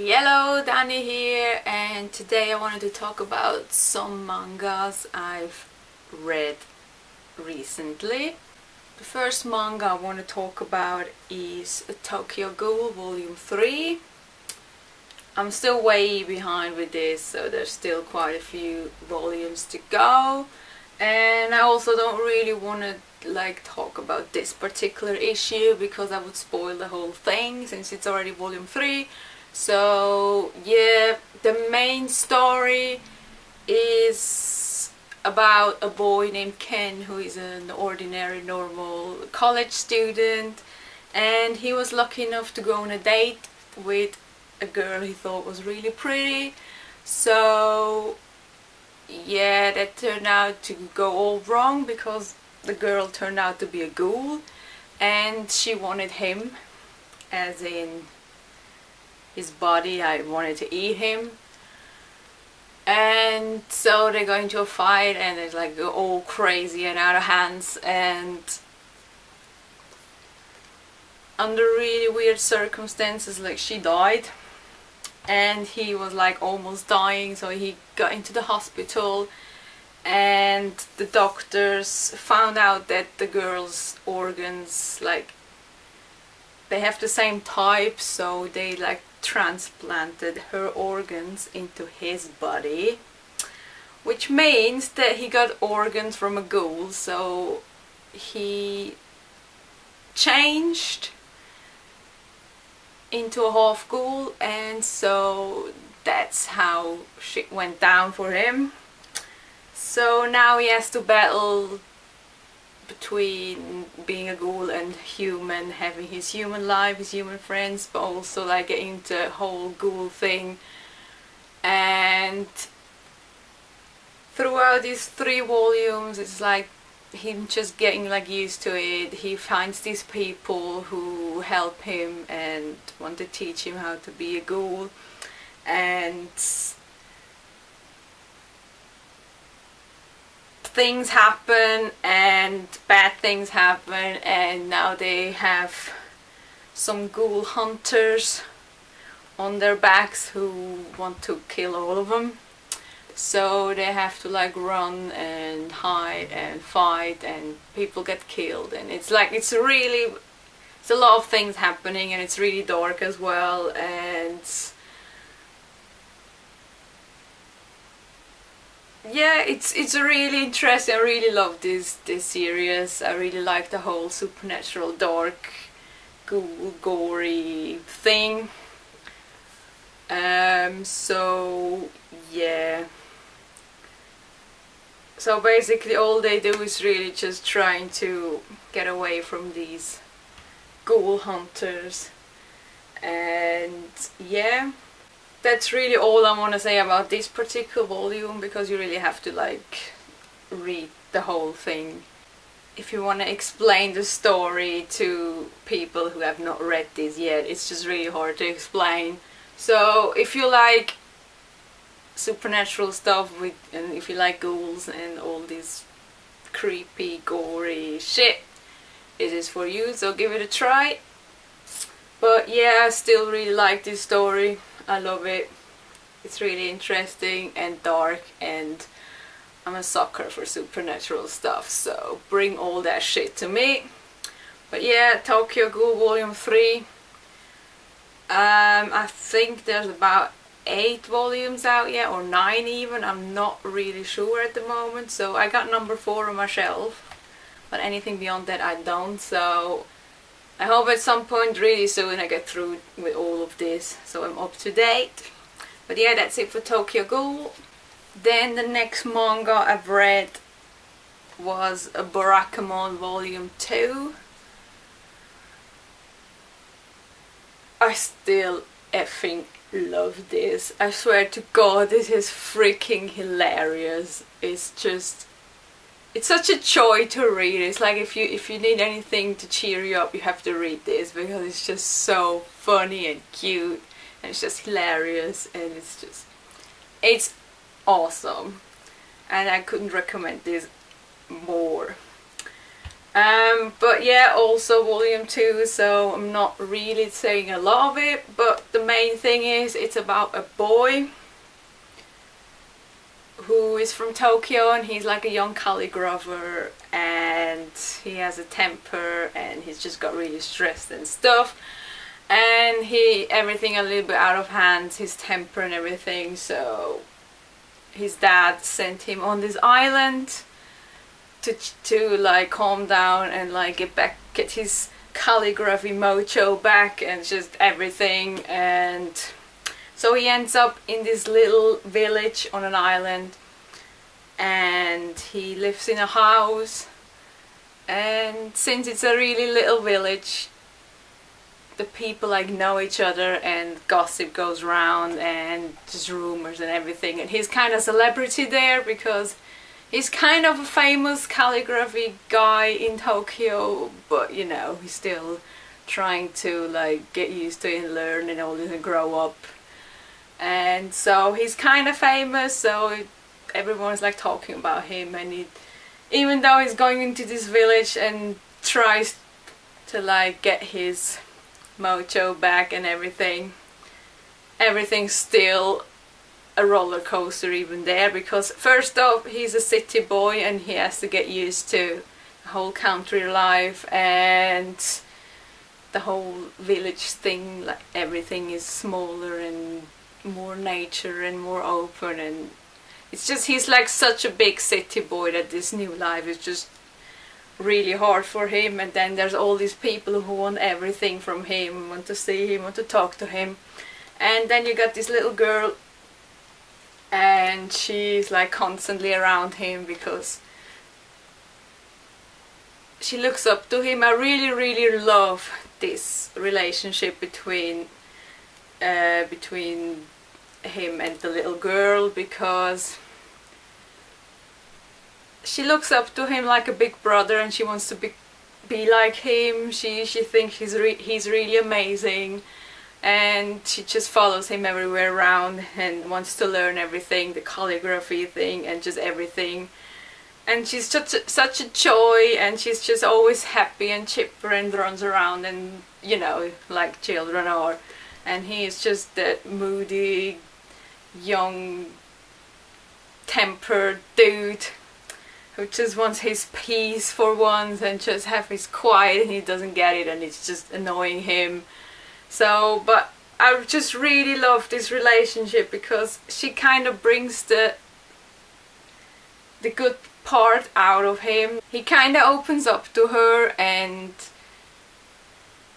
Hello, Danny here, and today I wanted to talk about some mangas I've read recently. The first manga I want to talk about is Tokyo Ghoul Volume 3. I'm still way behind with this, so there's still quite a few volumes to go, and I also don't really want to talk about this particular issue because I would spoil the whole thing since it's already volume 3. So yeah, the main story is about a boy named Ken who is an ordinary normal college student, and he was lucky enough to go on a date with a girl he thought was really pretty. So yeah, that turned out to go all wrong because the girl turned out to be a ghoul and she wanted him, as in his body. I wanted to eat him, and so they go into a fight and it's like all crazy and out of hands, and under really weird circumstances, like she died and he was like almost dying, so he got into the hospital and the doctors found out that the girl's organs, like, they have the same type, so they transplanted her organs into his body, which means that he got organs from a ghoul. So he changed into a half ghoul, and so that's how shit went down for him. So now he has to battle between being a ghoul and human, having his human life, his human friends, but also getting into the whole ghoul thing. And throughout these 3 volumes it's like him just getting used to it. He finds these people who help him and want to teach him how to be a ghoul, and things happen and bad things happen, and now they have some ghoul hunters on their backs who want to kill all of them. So they have to run and hide and fight, and people get killed, and it's it's a lot of things happening, and it's really dark as well. And yeah, it's really interesting. I really love this series. I really like the whole supernatural, dark, gory thing. So yeah. So basically all they do is really just trying to get away from these ghoul hunters. And yeah, that's really all I want to say about this particular volume, because you really have to read the whole thing if you want to explain the story to people who have not read this yet. It's just really hard to explain. So if you like supernatural stuff and if you like ghouls and all this creepy gory shit, it is for you, so give it a try. But yeah, I still really like this story. I love it. It's really interesting and dark, and I'm a sucker for supernatural stuff, so bring all that shit to me. But yeah, Tokyo Ghoul Volume 3. I think there's about 8 volumes out yet, or 9 even. I'm not really sure at the moment. So I got number 4 on my shelf, but anything beyond that I don't. So I hope at some point really soon I get through with all of this, so I'm up to date. But yeah, that's it for Tokyo Ghoul. Then the next manga I've read was a Barakamon Volume 2. I still effing love this. I swear to God, this is freaking hilarious. It's such a joy to read. It's like if you need anything to cheer you up, you have to read this, because it's just so funny and cute, and it's just hilarious, and it's awesome, and I couldn't recommend this more. But yeah, also volume 2, so I'm not really saying a lot of it, but the main thing is it's about a boy who is from Tokyo, and he's like a young calligrapher, and he has a temper, and he's just got really stressed and stuff, and everything a little bit out of hand, his temper and everything. So his dad sent him on this island to like calm down and like get his calligraphy mojo back and just everything. And so he ends up in this little village on an island, and he lives in a house, and since it's a really little village, the people like know each other, and gossip goes around and just rumors and everything, and he's kind of celebrity there because he's kind of a famous calligraphy guy in Tokyo, but you know, he's still trying to like get used to it and learn and all this and grow up. And so he's kind of famous, so everyone's like talking about him, and even though he's going into this village and tries to like get his mojo back and everything, everything's still a roller coaster even there, because first off, he's a city boy and he has to get used to the whole country life and the whole village thing, like everything is smaller and more nature and more open, and it's just, he's like such a big city boy that this new life is just really hard for him. And then there's all these people who want everything from him, want to see him, want to talk to him, and then you got this little girl, and she's like constantly around him because she looks up to him. I really love this relationship between him and the little girl, because she looks up to him like a big brother, and she wants to be like him. She thinks he's really amazing, and she just follows him everywhere around and wants to learn everything, the calligraphy thing and just everything. And she's such a joy, and she's just always happy and chipper and runs around, and you know, like children are. And he is just that moody, young, tempered dude who just wants his peace for once and just have his quiet, and he doesn't get it, and it's just annoying him. So, but I just really love this relationship because she kind of brings the good part out of him. He kind of opens up to her, and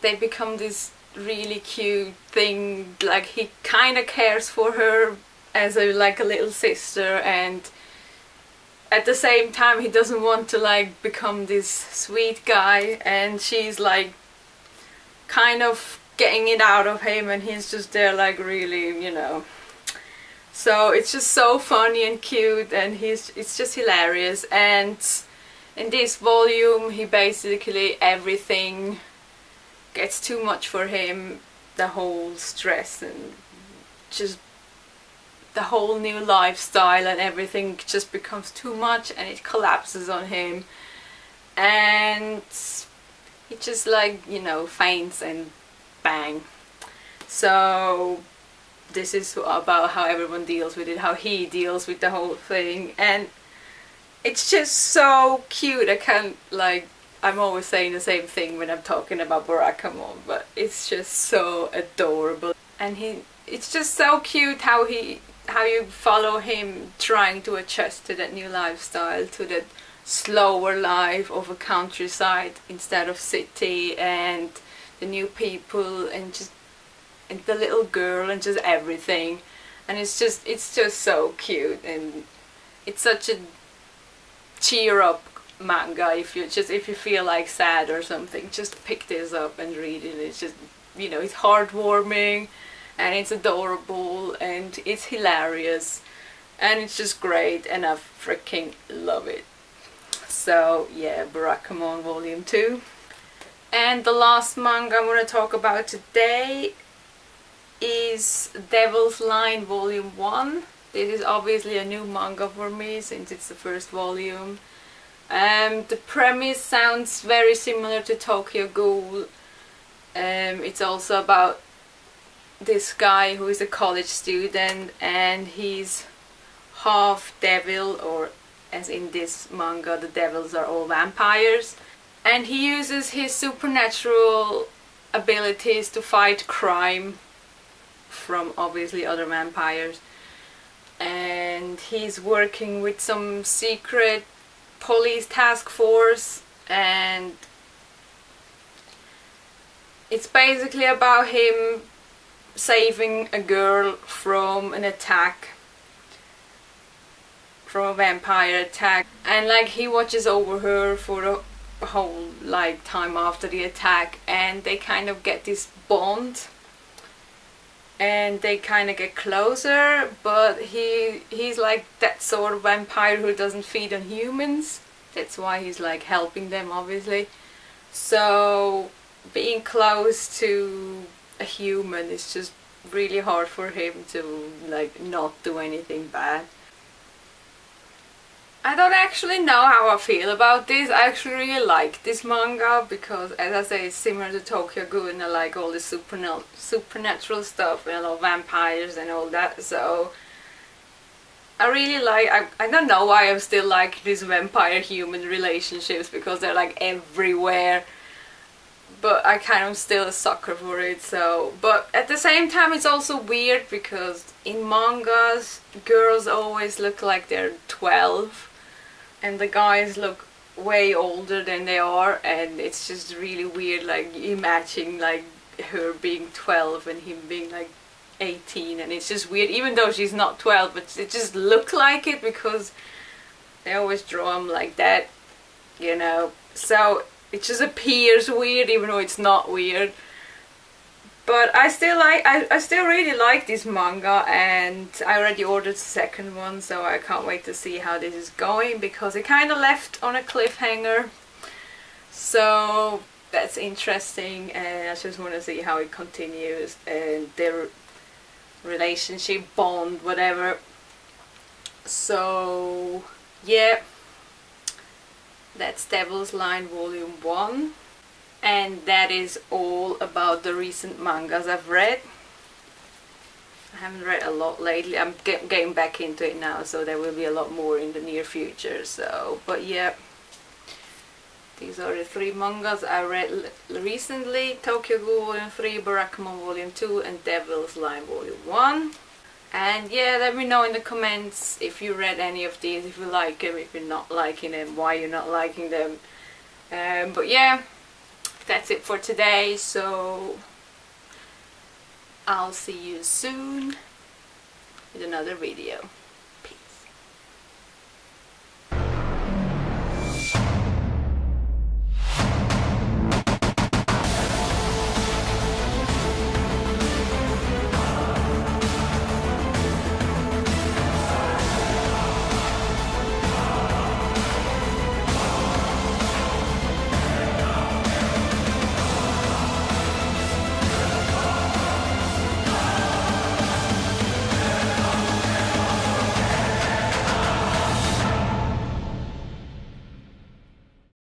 they become this really cute thing. Like, he kind of cares for her as like a little sister, and at the same time he doesn't want to like become this sweet guy, and she's like kind of getting it out of him, and he's just there like really, you know. So it's just so funny and cute, and it's just hilarious. And in this volume, he basically, everything gets too much for him. The whole stress and just the whole new lifestyle and everything just becomes too much, and it collapses on him, and he just like, you know, faints and bang. So this is about how everyone deals with it, how he deals with the whole thing, and it's just so cute. I can't, like, I'm always saying the same thing when I'm talking about Barakamon, but it's just so adorable. And it's just so cute how you follow him trying to adjust to that new lifestyle, to that slower life of a countryside instead of city, and the new people, and the little girl, and just everything. And it's just so cute, and it's such a cheer up manga. If you feel like sad or something, just pick this up and read it. It's just, you know, it's heartwarming, and it's adorable, and it's hilarious, and it's just great, and I freaking love it. So yeah, Barakamon Volume 2. And the last manga I'm going to talk about today is Devil's Line Volume 1. This is obviously a new manga for me since it's the first volume. The premise sounds very similar to Tokyo Ghoul. It's also about this guy who is a college student, and he's half devil, or as in this manga the devils are all vampires, and he uses his supernatural abilities to fight crime from obviously other vampires. And he's working with some secret police task force, and it's basically about him saving a girl from an attack, from a vampire attack, and like he watches over her for the whole like time after the attack, and they kind of get this bond and they kind of get closer. But he's like that sort of vampire who doesn't feed on humans. That's why he's like helping them, obviously. So being close to a human is just really hard for him to like not do anything bad. I don't actually know how I feel about this. I actually really like this manga because, as I say, it's similar to Tokyo Ghoul, and I like all the supernatural stuff and all vampires and all that. So I really like, I don't know why I'm still like these vampire-human relationships, because they're like everywhere. But I kind of still a sucker for it. So, but at the same time it's also weird because in mangas girls always look like they're 12 and the guys look way older than they are, and it's just really weird, like imagining like her being 12 and him being like 18, and it's just weird, even though she's not 12, but it just look like it because they always draw them like that, you know. So it just appears weird even though it's not weird. But I still really like this manga, and I already ordered the second one, so I can't wait to see how this is going, because it kind of left on a cliffhanger. So that's interesting, and I just want to see how it continues and their relationship, bond, whatever. So yeah, that's Devil's Line Volume 1. And that is all about the recent mangas I've read. I haven't read a lot lately. I'm getting back into it now, so there will be a lot more in the near future. So, but yeah, these are the 3 mangas I read recently: Tokyo Ghoul Volume 3, Barakamon Volume 2, and Devil's Line Volume 1. And yeah, let me know in the comments if you read any of these, if you like them, if you're not liking them, why you're not liking them. But yeah, that's it for today, so I'll see you soon with another video.